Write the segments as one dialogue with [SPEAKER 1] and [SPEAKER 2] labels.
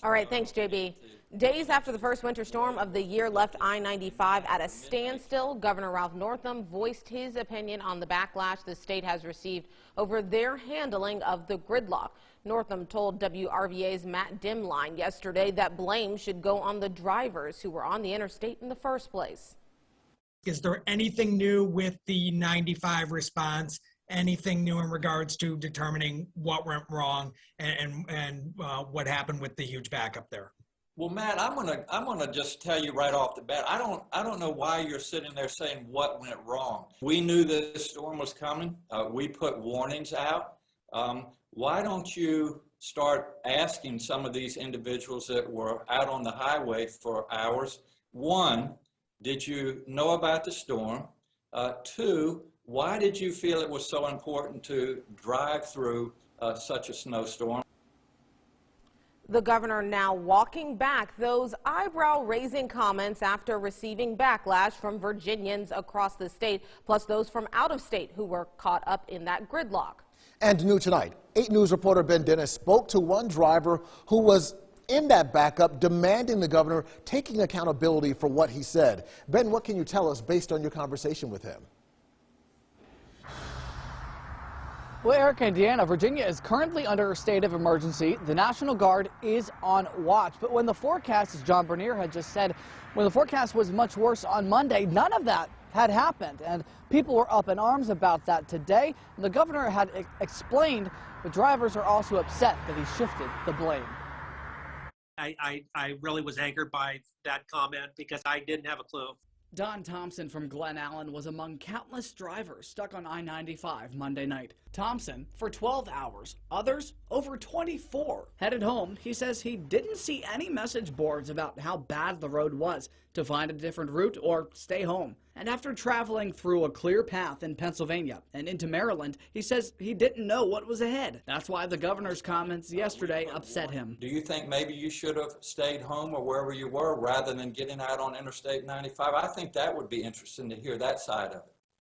[SPEAKER 1] All right, thanks, JB. Days after the first winter storm of the year left I-95 at a standstill, Governor Ralph Northam voiced his opinion on the backlash the state has received over their handling of the gridlock. Northam told WRVA's Matt Dimline yesterday that blame should go on the drivers who were on the interstate in the first place.
[SPEAKER 2] Is there anything new with the 95 response? Anything new in regards to determining what went wrong and what happened with the huge backup there?
[SPEAKER 3] Well, Matt, I'm gonna just tell you right off the bat. I don't know why you're sitting there saying what went wrong. We knew this storm was coming. We put warnings out. Why don't you start asking some of these individuals that were out on the highway for hours? One, did you know about the storm? Two, why did you feel it was so important to drive through such a snowstorm?
[SPEAKER 1] The governor now walking back those eyebrow-raising comments after receiving backlash from Virginians across the state, plus those from out of state who were caught up in that gridlock.
[SPEAKER 4] And new tonight, 8 News reporter Ben Dennis spoke to one driver who was in that backup, demanding the governor taking accountability for what he said. Ben, what can you tell us based on your conversation with him?
[SPEAKER 5] Well, Eric and Deanna, Virginia is currently under a state of emergency. The National Guard is on watch. But when the forecast, as John Bernier had just said, when the forecast was much worse on Monday, none of that had happened. And people were up in arms about that today. And the governor had explained the drivers are also upset that he shifted the blame.
[SPEAKER 6] I really was angered by that comment because I didn't have a clue.
[SPEAKER 5] Don Thompson from Glen Allen was among countless drivers stuck on I-95 Monday night. Thompson for 12 hours, others over 24. Headed home, he says he didn't see any message boards about how bad the road was to find a different route or stay home. And after traveling through a clear path in Pennsylvania and into Maryland, he says he didn't know what was ahead. That's why the governor's comments yesterday upset him.
[SPEAKER 3] Do you think maybe you should have stayed home or wherever you were rather than getting out on Interstate 95? I think that would be interesting to hear that side of it.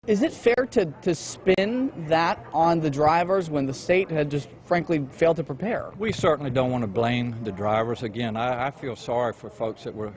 [SPEAKER 5] Is it fair to spin that on the drivers when the state had just frankly failed to prepare?
[SPEAKER 7] We certainly don't want to blame the drivers. Again, I feel sorry for folks that were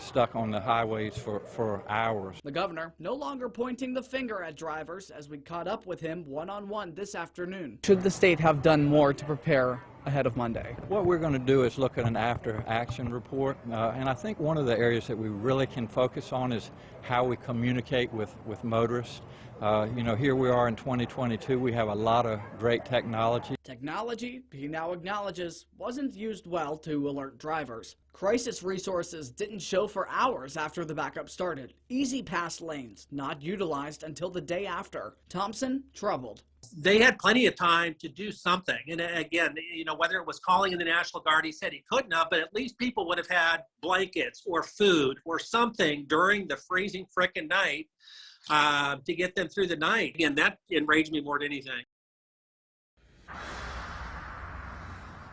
[SPEAKER 7] stuck on the highways for hours.
[SPEAKER 5] The governor no longer pointing the finger at drivers as we caught up with him one-on-one this afternoon. Should the state have done more to prepare ahead of Monday?
[SPEAKER 7] What we're going to do is look at an after-action report, and I think one of the areas that we really can focus on is how we communicate with motorists. You know, here we are in 2022, we have a lot of great technology.
[SPEAKER 5] Technology, he now acknowledges, wasn't used well to alert drivers. Crisis resources didn't show for hours after the backup started. Easy pass lanes not utilized until the day after. Thompson troubled.
[SPEAKER 6] They had plenty of time to do something. And again, you know, whether it was calling in the National Guard, he said he couldn't have, but at least people would have had blankets or food or something during the freezing frickin' night to get them through the night. Again, that enraged me more than anything.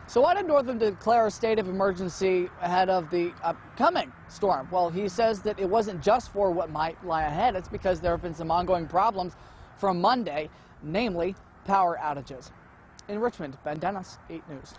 [SPEAKER 5] So why did Northam declare a state of emergency ahead of the upcoming storm? Well, he says that it wasn't just for what might lie ahead. It's because there have been some ongoing problems from Monday, namely power outages. In Richmond, Ben Dennis, 8 News.